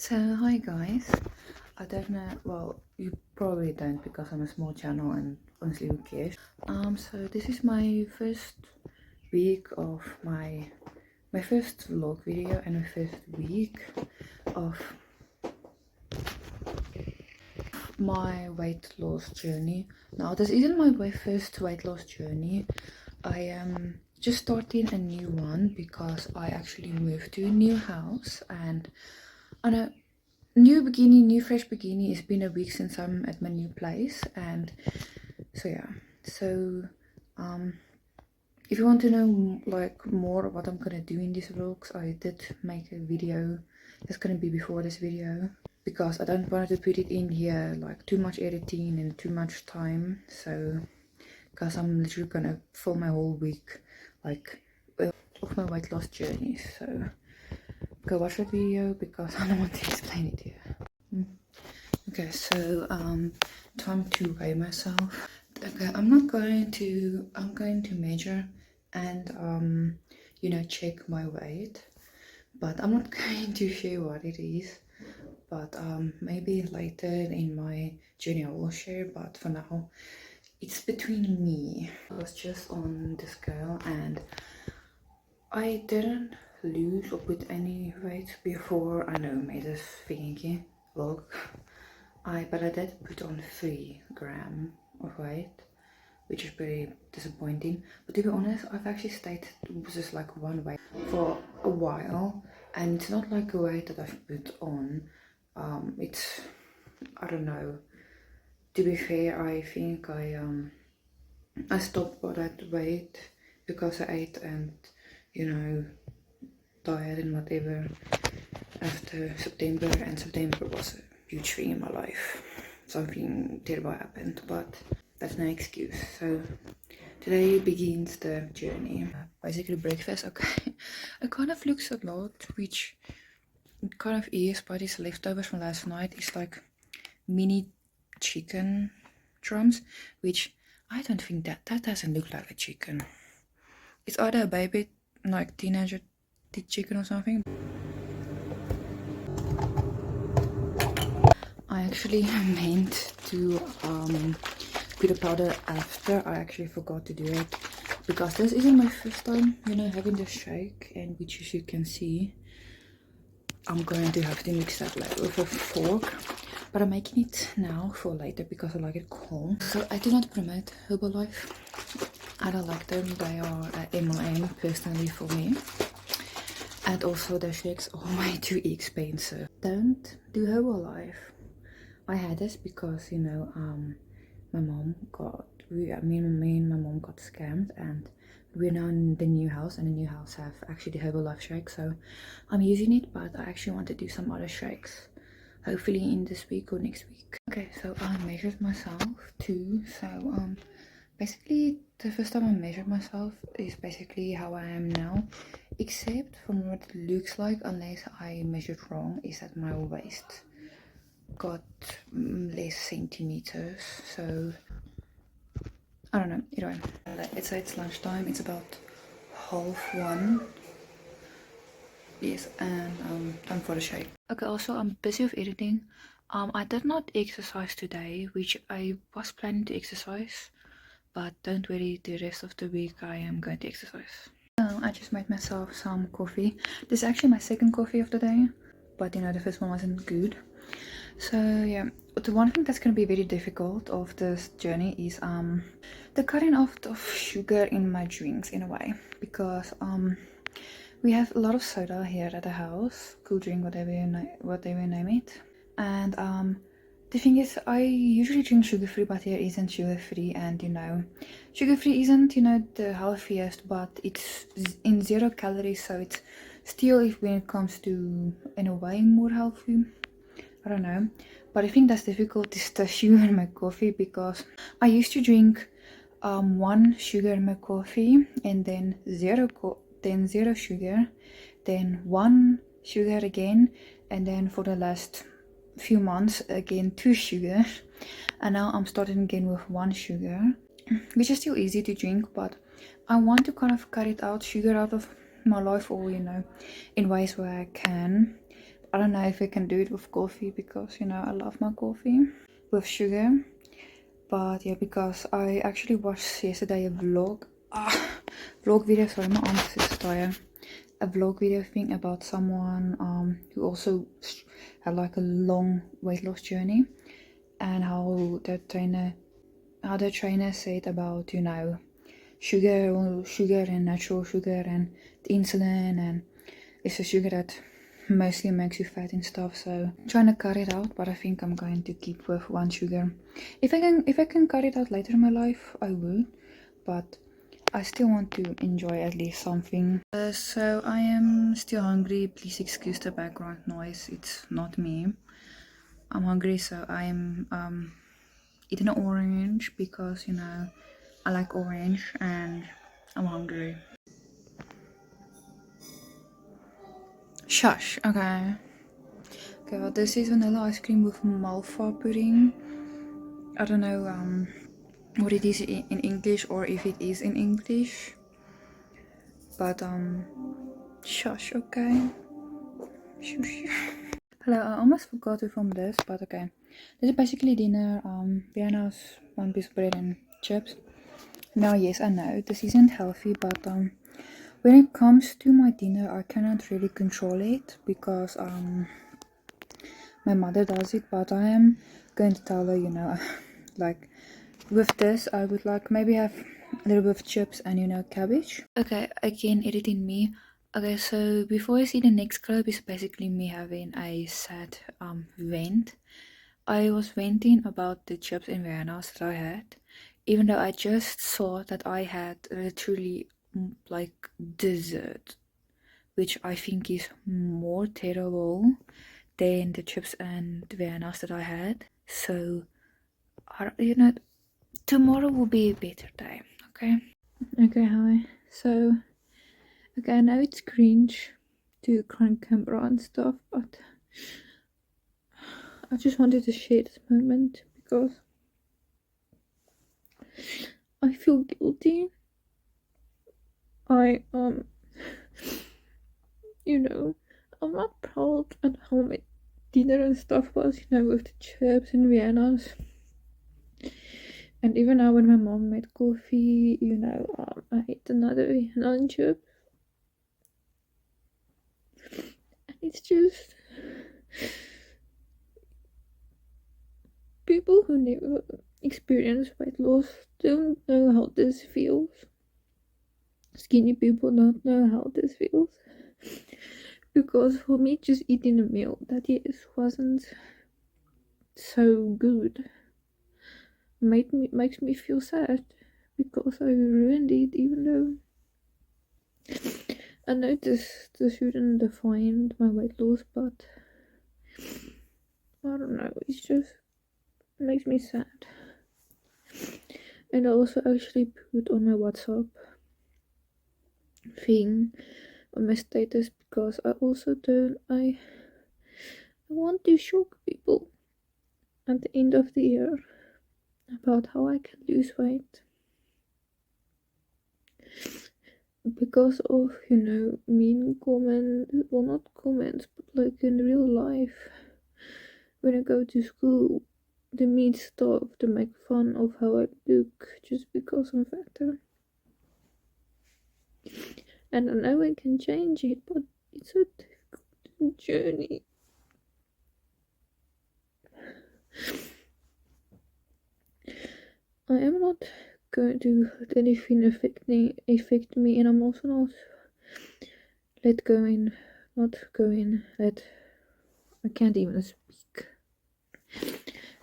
So, hi guys. I don't know, well, you probably don't because I'm a small channel and honestly who cares. So this is my first week of my first vlog video and my first week of my weight loss journey. Now, this isn't my first weight loss journey. I am just starting a new one because I actually moved to a new house and I know new beginning, new fresh beginning. It's been a week since I'm at my new place, and so yeah. So if you want to know like more what I'm gonna do in these vlogs, I did make a video that's gonna be before this video because I don't want to put it in here like too much editing and too much time. So because I'm literally gonna film my whole week like of my weight loss journey. So go watch that video because I don't want to explain it here. Okay, so time to weigh myself. Okay, I'm going to measure and you know, check my weight, but I'm not going to share what it is. But maybe later in my journey I will share, but for now it's between me. I was just on the scale and I didn't lose or put any weight before I know made this thingy vlog. But I did put on 3 grams of weight, which is pretty disappointing. But to be honest, I've actually stayed with just like one weight for a while, and it's not like a weight that I've put on. It's, I don't know. To be fair, I think I stopped at that weight because I ate and, you know, diet and whatever after September, and September was a huge thing in my life. Something terrible happened, but that's no excuse. So today begins the journey. Basically breakfast. Okay. It kind of looks a lot, which it kind of is, but it's leftovers from last night. It's like mini chicken drums, which I don't think that doesn't look like a chicken. It's either a baby, like teenager chicken or something. I actually meant to put a powder after. I actually forgot to do it because this isn't my first time, you know, having this shake, and which as you can see, I'm going to have to mix that like with a fork, but I'm making it now for later because I like it cold. So I do not promote Herbalife. I don't like them. They are MLM personally for me. And also their shakes are way too expensive. Don't do Herbalife. I had this because, you know, my mom got, me and my mom got scammed, and we're now in the new house, and the new house have actually the Herbalife shake, so I'm using it, but I actually want to do some other shakes, hopefully in this week or next week. Okay, so I measured myself too, so basically the first time I measured myself is basically how I am now, except from what it looks like, unless I measured wrong, is that my waist got less centimeters, so I don't know. Either way, it's lunchtime. It's about 1:30. Yes, and time for the shake. Okay, also I'm busy with editing. I did not exercise today, which I was planning to exercise, but don't worry, the rest of the week I am going to exercise. I just made myself some coffee. This is actually my second coffee of the day, but you know, the first one wasn't good. So yeah, the one thing that's going to be very difficult of this journey is the cutting off of sugar in my drinks in a way, because we have a lot of soda here at the house, cool drink, whatever you name it, and the thing is, I usually drink sugar-free, but here isn't sugar-free, and you know, sugar-free isn't, you know, the healthiest, but it's in 0 calories, so it's still, if when it comes to in a way more healthy. I don't know, but I think that's difficult is the sugar in my coffee, because I used to drink 1 sugar in my coffee, and then zero sugar, then 1 sugar again, and then for the last few months again 2 sugar, and now I'm starting again with 1 sugar, which is still easy to drink, but I want to kind of cut it out, sugar out of my life, or you know, in ways where I can. I don't know if I can do it with coffee because, you know, I love my coffee with sugar. But yeah, because I actually watched yesterday a vlog. Vlog video, sorry, my arm is tired. A vlog video thing about someone who also had like a long weight loss journey, and how the trainer said about, you know, sugar and natural sugar and the insulin, and it's the sugar that mostly makes you fat and stuff. So I'm trying to cut it out, but I think I'm going to keep with one sugar. If I can cut it out later in my life, I would, but I still want to enjoy at least something. So I am still hungry. Please excuse the background noise. It's not me. I'm hungry, so I am eating an orange because, you know, I like orange and I'm hungry. Shush. Okay. Okay, well, this is vanilla ice cream with malva pudding. I don't know what it is in English, or if it is in English. But shush, okay. Shush. Hello, I almost forgot to film this, but okay. This is basically dinner. Vienna's one piece of bread and chips. Now, yes, I know this isn't healthy, but when it comes to my dinner, I cannot really control it because my mother does it. But I am going to tell her, you know, like with this, I would like maybe have a little bit of chips and, you know, cabbage. Okay, again, editing me. Okay, so before I see the next clip is basically me having a sad vent. I was venting about the chips and Viennas that I had, even though I just saw that I had literally like dessert, which I think is more terrible than the chips and Viennas that I had. So, you know, tomorrow will be a better day, okay? Okay, hi. So, okay, I know it's cringe to crank camera and stuff, but I just wanted to share this moment because I feel guilty. I you know, I'm not proud at how my dinner and stuff was, you know, with the chips and Viennas. And even now when my mom made coffee, you know, I ate another Vienna chip. And it's just people who never experience weight loss don't know how this feels. Skinny people don't know how this feels. Because for me, just eating a meal that yes wasn't so good makes me feel sad because I ruined it, even though I know this shouldn't define my weight loss, but I don't know, it just makes me sad. And I also actually put on my WhatsApp thing on my status because I want to shock people at the end of the year about how I can lose weight. Because of, you know, mean comments, well, not comments, but like in real life, when I go to school, they mean stuff to make fun of how I look just because I'm fatter. And I know I can change it, but it's a difficult journey. I am not going to let anything affect me, and I'm also not I can't even speak.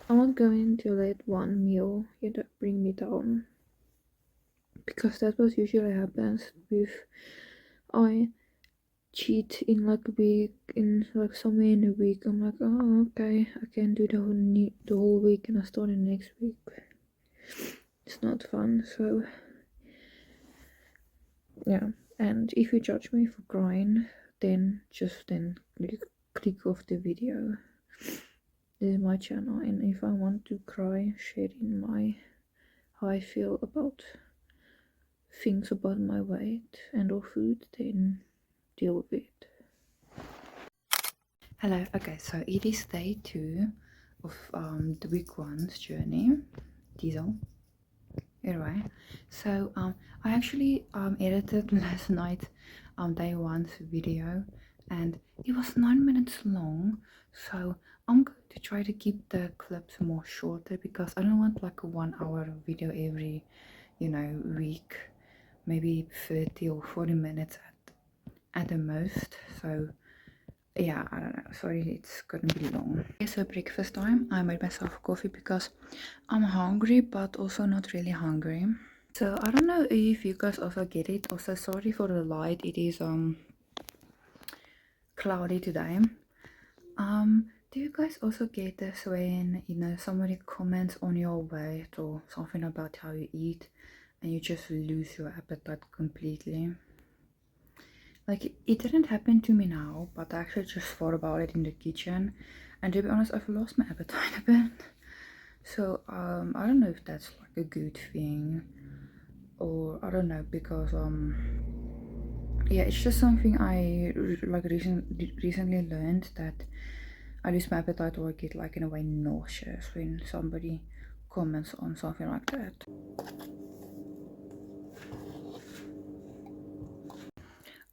I'm not going to let one meal, you know, bring me down, because that's what usually happens with I cheat in like a week, in like somewhere in a week. I'm like, oh, okay, I can do the whole week, and I start the next week. It's not fun. So yeah, and if you judge me for crying, then click off the video. This is my channel, and if I want to cry sharing how I feel about things about my weight and or food, then deal with it. Hello. Okay, so it is day 2 of the week 1's journey. Diesel. Anyway, so I actually edited last night day 1's video, and it was 9 minutes long. So I'm going to try to keep the clips more shorter because I don't want like a 1 hour video every, week. Maybe 30 or 40 minutes at the most. So yeah, I don't know, sorry, it's gonna be long. Okay, so breakfast time. I made myself coffee because I'm hungry but also not really hungry. So I don't know if you guys also get it. Also, sorry for the light, it is cloudy today. Do you guys also get this when somebody comments on your weight or something about how you eat and you just lose your appetite completely? Like, it didn't happen to me now, but I actually just thought about it in the kitchen, and to be honest, I've lost my appetite a bit. So I don't know if that's like a good thing, or I don't know, because yeah, it's just something I recently learned, that I lose my appetite or I get like in a way nauseous when somebody comments on something like that.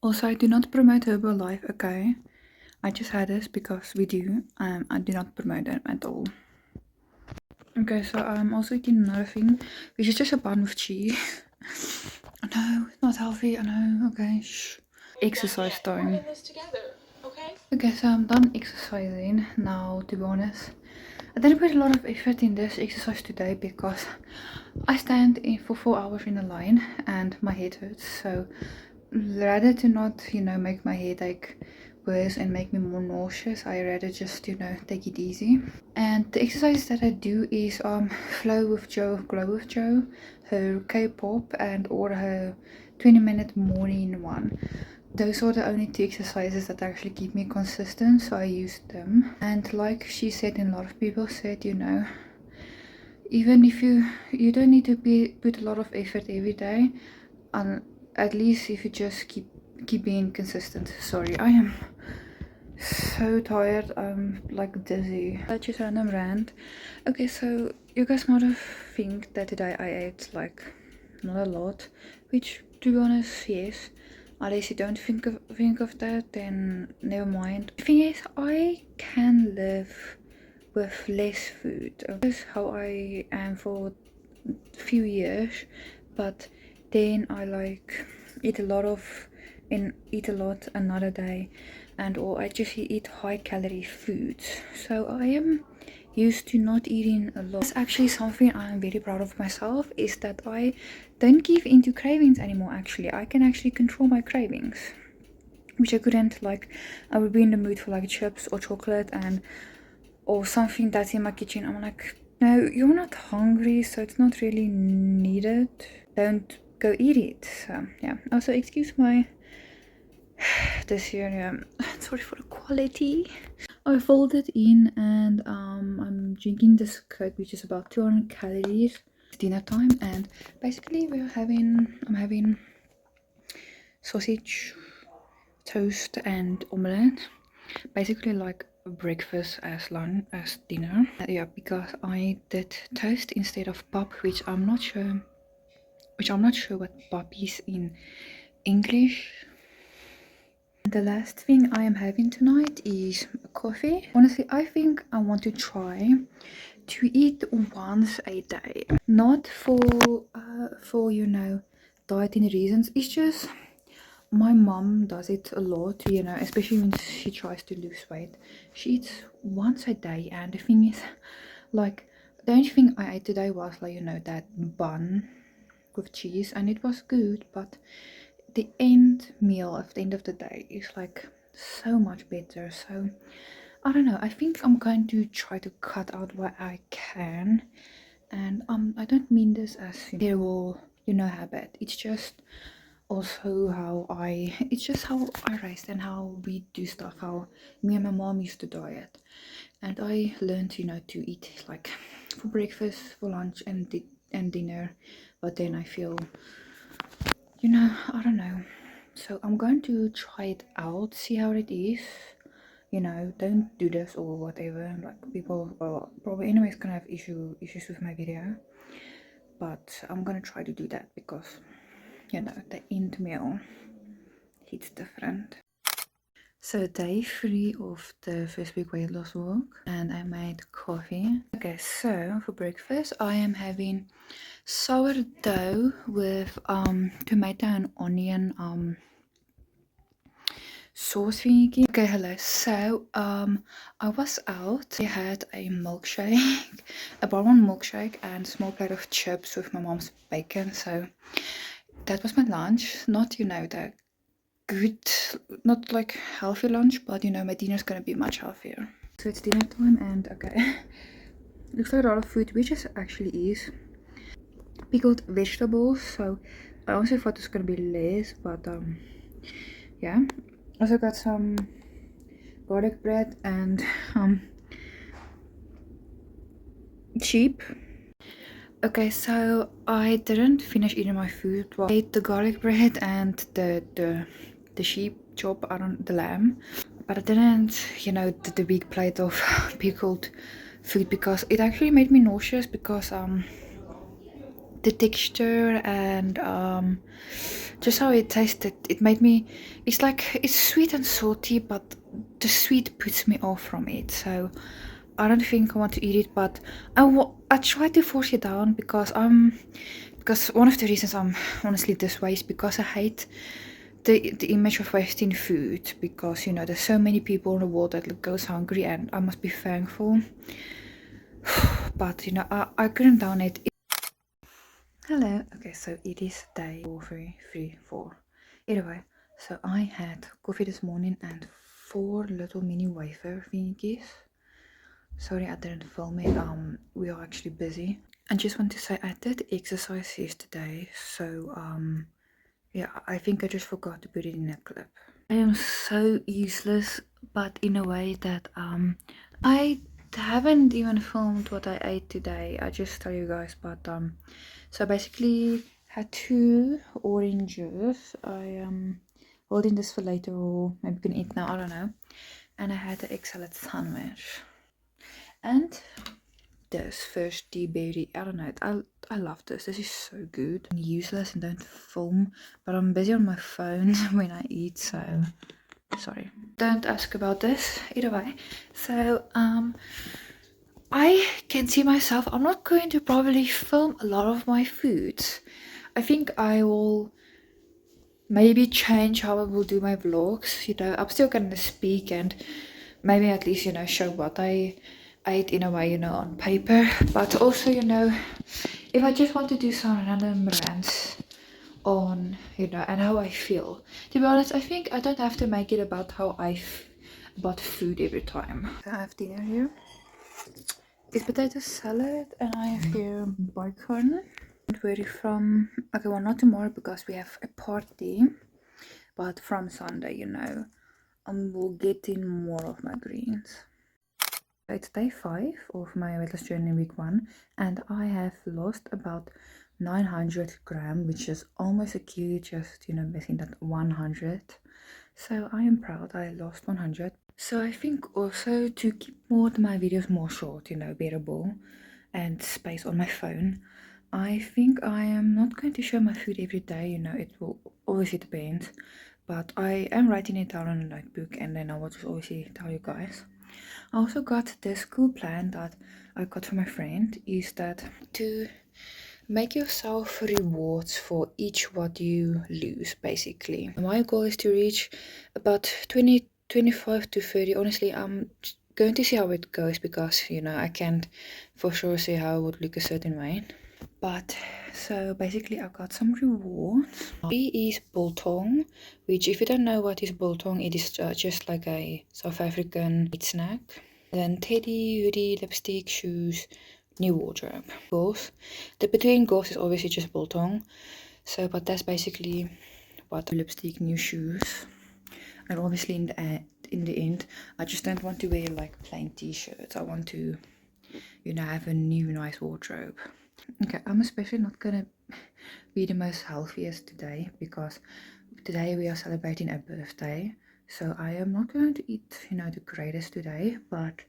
Also, I do not promote Herbalife, okay? I just had this because we do. I do not promote them at all. Okay, so I'm also eating another thing, which is just a bun with cheese. I know, it's not healthy, I know, okay, shh. Exercise time. We're in this together, okay? Okay, so I'm done exercising now, to be honest. I didn't put a lot of effort in this exercise today because I stand in for 4 hours in a line and my head hurts, so rather to not, make my headache worse and make me more nauseous, I rather just, take it easy. And the exercise that I do is Flow with Joe, Glow with Joe, her K-pop, and or her 20-minute morning one. Those are the only 2 exercises that actually keep me consistent, so I use them. And like she said, and a lot of people said, even if you don't need to put a lot of effort every day, at least if you just keep being consistent. Sorry, I am so tired, I'm like dizzy. That's just random rant. Okay, so you guys might have think that today I ate like not a lot, which to be honest, yes. Unless you don't think of that, then never mind. The thing is, I can live with less food. That's how I am for a few years, but then I like eat a lot another day, and or I just eat high calorie foods. So I am used to not eating a lot. It's actually something I'm very proud of myself, is that I don't give into cravings anymore. Actually, I can actually control my cravings, which I couldn't. Like, I would be in the mood for like chips or chocolate or something that's in my kitchen. I'm like, no, you're not hungry, so it's not really needed. Don't go eat it. So yeah. Also, excuse my this here. Yeah. Sorry for the quality. I folded in, and I'm drinking this Coke, which is about 200 calories. It's dinner time, and basically I'm having sausage, toast, and omelette. Basically like breakfast as lunch, as dinner. Yeah, because I did toast instead of pap, which I'm not sure what pap is in English. The last thing I am having tonight is coffee. Honestly, I think I want to try to eat once a day. Not for dieting reasons. It's just my mom does it a lot, especially when she tries to lose weight. She eats once a day, and the thing is, like, the only thing I ate today was like, that bun with cheese, and it was good, but the end meal at the end of the day is like so much better. So I don't know, I think I'm going to try to cut out what I can. And I don't mean this as terrible, habit. It's just also it's just how I raised and how we do stuff, how me and my mom used to diet. And I learned, to eat like for breakfast, for lunch, and dinner. But then I feel, I don't know. So I'm going to try it out, see how it is. you know, don't do this or whatever. Like people are probably anyways gonna have issues with my video, but I'm gonna try to do that because, you know, the end meal hits different. So day 3 of the first week weight loss walk, and I made coffee. Okay, so for breakfast I am having sourdough with tomato and onion sauce thingy. Okay, hello. So I was out. I had a milkshake, a brown milkshake, and a small plate of chips with my mom's bacon. So that was my lunch. Not, you know, the good, not like healthy lunch, but you know, my dinner's gonna be much healthier. So it's dinner time, and okay, looks like a lot of food, which it actually is. Pickled vegetables. So I honestly thought it was gonna be less, but yeah. Also got some garlic bread and sheep. Okay, so I didn't finish eating my food. Well, I ate the garlic bread and the sheep chop, I don't, the lamb, but I didn't, you know, the big plate of pickled food because it actually made me nauseous because the texture and just how it tasted, it made me, it's like, it's sweet and salty, but the sweet puts me off from it. So I don't think I want to eat it, but I try to force it down because one of the reasons I'm honestly this way is because I hate the image of wasting food, because you know there's so many people in the world that goes hungry, and I must be thankful. But you know, I couldn't down it. Hello. Okay, so it is day 4, 3, 3, 4. Anyway, so I had coffee this morning and 4 little mini wafer thingies. Sorry I didn't film it, we are actually busy. I just want to say I did exercise yesterday, so yeah, I think I just forgot to put it in a clip. I am so useless, but in a way that I haven't even filmed what I ate today. I just tell you guys, but so basically had 2 oranges. I am holding this for later, or maybe we can eat now, I don't know. And I had the egg salad sandwich. And this first tea berry, I don't know, I love this. This is so good. I'm useless and don't film, but I'm busy on my phone when I eat, so sorry. Don't ask about this either way. So I can see myself, I'm not going to probably film a lot of my foods. I think I will maybe change how I will do my vlogs. You know, I'm still gonna speak and maybe at least, you know, show what I ate in a way, you know, on paper. But also, you know, if I just want to do some random rants on, you know, and how I feel. To be honest, I think I don't have to make it about how about food every time. I have dinner here. It's potato salad, and I have here bacon. Where you from? Okay, well not tomorrow because we have a party, but from Sunday, you know, we'll get in more of my greens. It's day 5 of my weight loss journey, week 1, and I have lost about 900 grams, which is almost a kilo, just, you know, missing that 100. So I am proud I lost 100. So I think also to keep more of my videos more short, you know, bearable, and space on my phone, I think I am not going to show my food every day, you know, it will obviously depend, but I am writing it down on a notebook, and then I will just obviously tell you guys. I also got this cool plan that I got from my friend, is that to make yourself rewards for each what you lose, basically. My goal is to reach about 25 to 30. Honestly, I'm going to see how it goes because, you know, I can't for sure say how I would look a certain way. But so basically I got some rewards. It is biltong, which if you don't know what is biltong, it is just like a South African meat snack. Then teddy, hoodie, lipstick, shoes, new wardrobe. Goals. The between goals is obviously just biltong. So, but that's basically what lipstick, new shoes. And obviously in the end, I just don't want to wear like plain t-shirts. I want to, you know, have a new nice wardrobe. Okay, I'm especially not gonna be the most healthiest today because today we are celebrating a birthday. So I am not going to eat, you know, the greatest today, but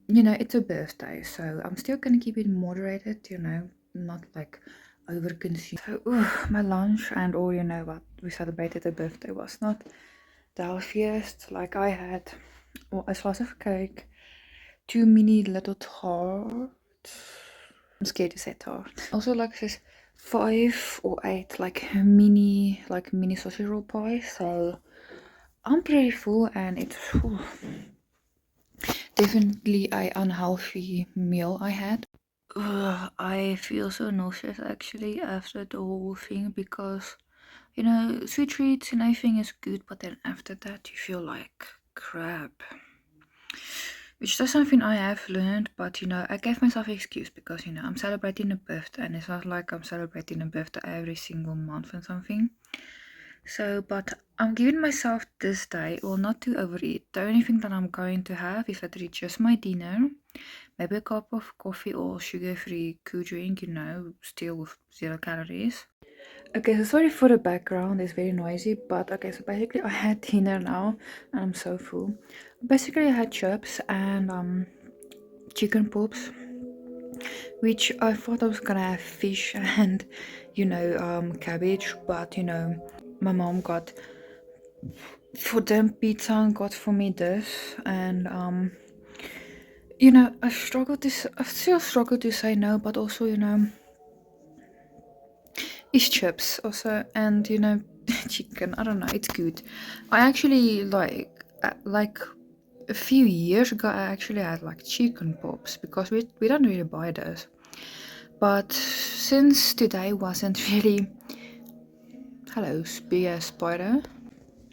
you know, it's a birthday, so I'm still gonna keep it moderated, you know, not like over consume. So my lunch and all, you know, what we celebrated a birthday was not the healthiest. Like I had a slice of cake, 2 mini little tarts. I'm scared to say tart. Also like this 5 or 8 like mini sausage roll pies. So I'm pretty full, and it's definitely a unhealthy meal I had. I feel so nauseous actually after the whole thing, because you know, sweet treats and everything is good, but then after that you feel like crap. Which is something I have learned, but you know, I gave myself an excuse because you know, I'm celebrating a birthday, and it's not like I'm celebrating a birthday every single month and something. So, but I'm giving myself this day, well, not to overeat. The only thing that I'm going to have is literally just my dinner, maybe a cup of coffee or sugar-free cool drink, you know, still with 0 calories. Okay, so sorry for the background, it's very noisy, but okay, so basically I had dinner now, and I'm so full. Basically I had chips and chicken pops, which I thought I was gonna have fish and, you know, cabbage, but you know, my mom got for them pizza and got for me this, and you know, I still struggle to say no, but also, you know, it's chips also, and you know, chicken, I don't know, it's good. I actually like a few years ago I actually had like chicken pops, because we don't really buy those, but since today wasn't really, hello big ass spider,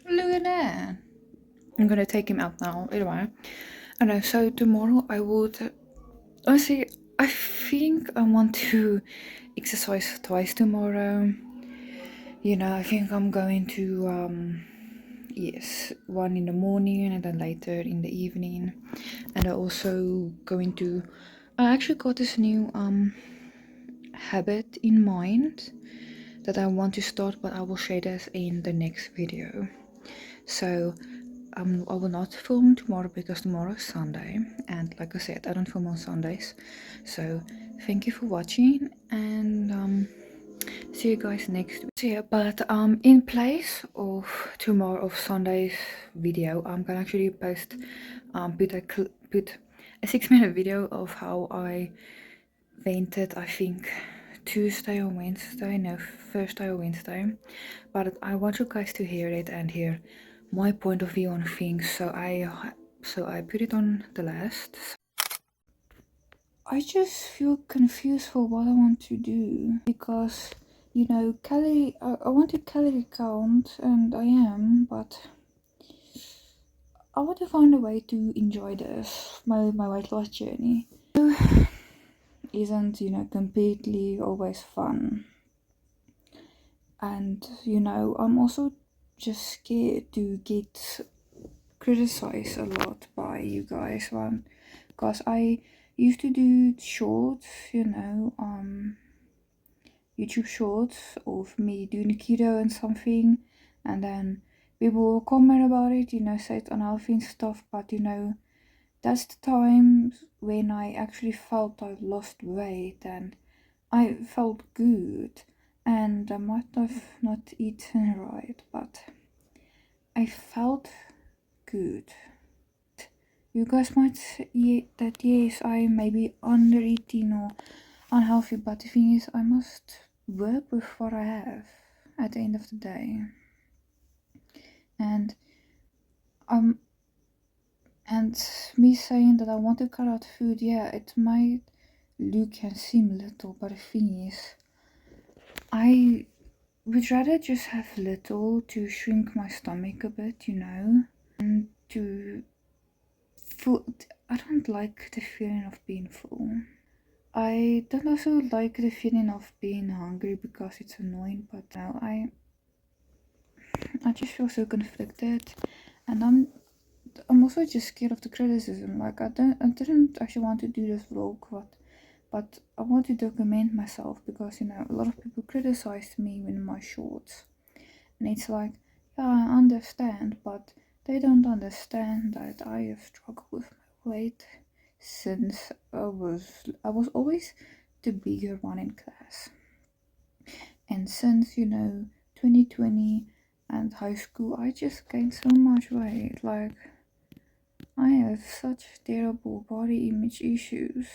look at that. I'm gonna take him out now. Anyway, I know, so tomorrow I would honestly, I think I want to exercise twice tomorrow. You know, I think I'm going to yes, one in the morning and then later in the evening. And I also going to, I actually got this new habit in mind that I want to start, but I will share this in the next video. So I will not film tomorrow because tomorrow is Sunday, and like I said, I don't film on Sundays. So thank you for watching, and see you guys next week. So yeah, but in place of tomorrow of Sunday's video, I'm gonna actually post put a 6-minute video of how I vented, I think Tuesday or Wednesday, no, Thursday or Wednesday, but I want you guys to hear it and hear my point of view on things, so I put it on the last. I just feel confused for what I want to do, because you know, I want to calorie count, and I am, but I want to find a way to enjoy this, my weight loss journey. Isn't, you know, completely always fun. And you know, I'm also just scared to get criticized a lot by you guys, because I used to do shorts, you know, YouTube shorts of me doing keto and something, and then people will comment about it, you know, say it's unhealthy and stuff, but you know, that's the times when I actually felt I lost weight and I felt good, and I might have not eaten right, but I felt good. You guys might say that yes, I may be under eating or unhealthy, but the thing is, I must work with what I have at the end of the day. And and me saying that I want to cut out food, yeah, it might look and seem little, but the thing is, I would rather just have little to shrink my stomach a bit, you know, and to food. I don't like the feeling of being full. I don't also like the feeling of being hungry because it's annoying, but now I just feel so conflicted, and I'm also just scared of the criticism. Like I didn't actually want to do this vlog, but I want to document myself, because you know, a lot of people criticized me in my shorts, and it's like, Yeah, I understand, but they don't understand that I have struggled with my weight since I was always the bigger one in class. And since 2020 and high school, I just gained so much weight. Like, I have such terrible body image issues,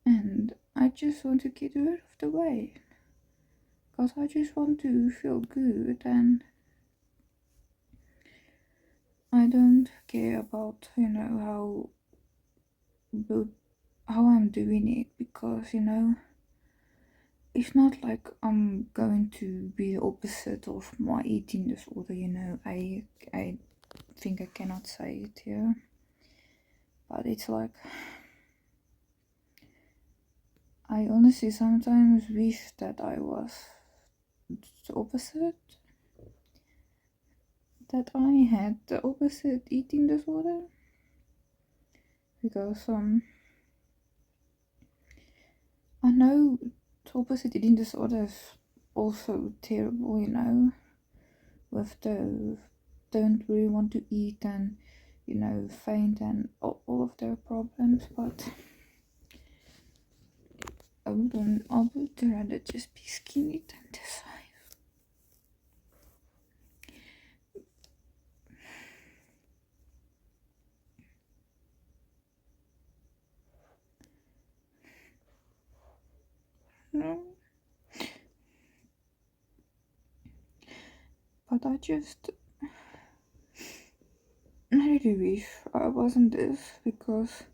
and I just want to get rid of the weight because I just want to feel good, and I don't care about but how I'm doing it, because it's not like I'm going to be the opposite of my eating disorder. I think I cannot say it here, but it's like I honestly sometimes wish that I was the opposite, that I had the opposite eating disorder, because I know the opposite eating disorder is also terrible, with the don't really want to eat and faint and all of their problems, but I would rather just be skinny than this size. No, but I really wish I wasn't this, because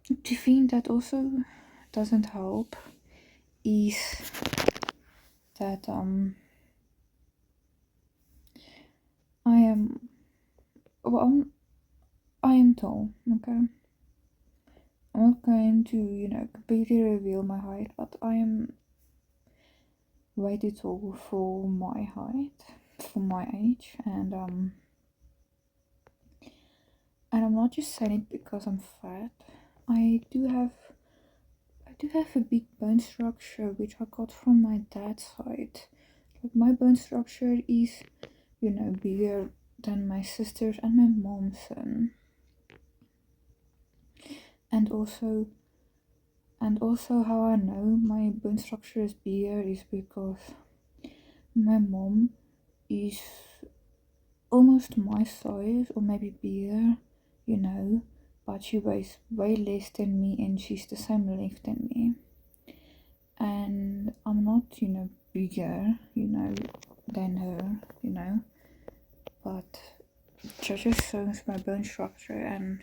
the thing that also doesn't help is that I am well I am tall, okay. I'm not going to completely reveal my height, but I am way too tall for my height, for my age, and I'm not just saying it because I'm fat. I do have a big bone structure, which I got from my dad's side. Like, my bone structure is bigger than my sister's and my mom's, and also how I know my bone structure is bigger is because my mom is almost my size, or maybe bigger, but she weighs way less than me, and she's the same length than me. And I'm not, bigger, than her, but that just shows my bone structure, and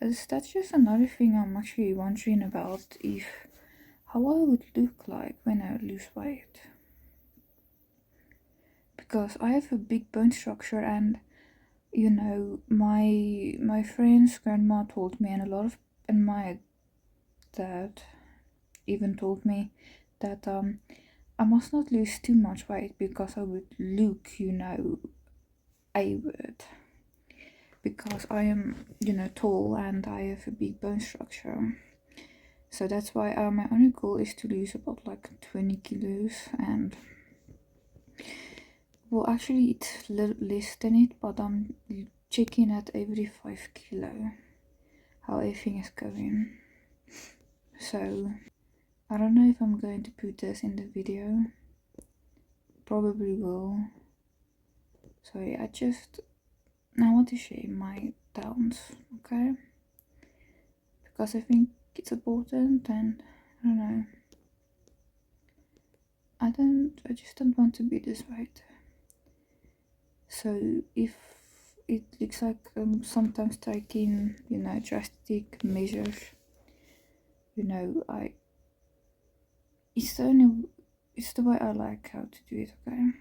that's just another thing I'm actually wondering about, if how I would look like when I lose weight. Because I have a big bone structure, and my friend's grandma told me, and my dad even told me that I must not lose too much weight, because I would look, I would, because I am tall and I have a big bone structure. So that's why my only goal is to lose about like 20 kilos, and well, actually it's a little less than it, but I'm checking at every 5 kilo how everything is going. So I don't know if I'm going to put this in the video. Probably will. So yeah, I want to share my downs, okay? Because I think it's important, and I don't know. I just don't want to be this weight. So if it looks like I'm sometimes taking, drastic measures, it's the way I like how to do it, okay?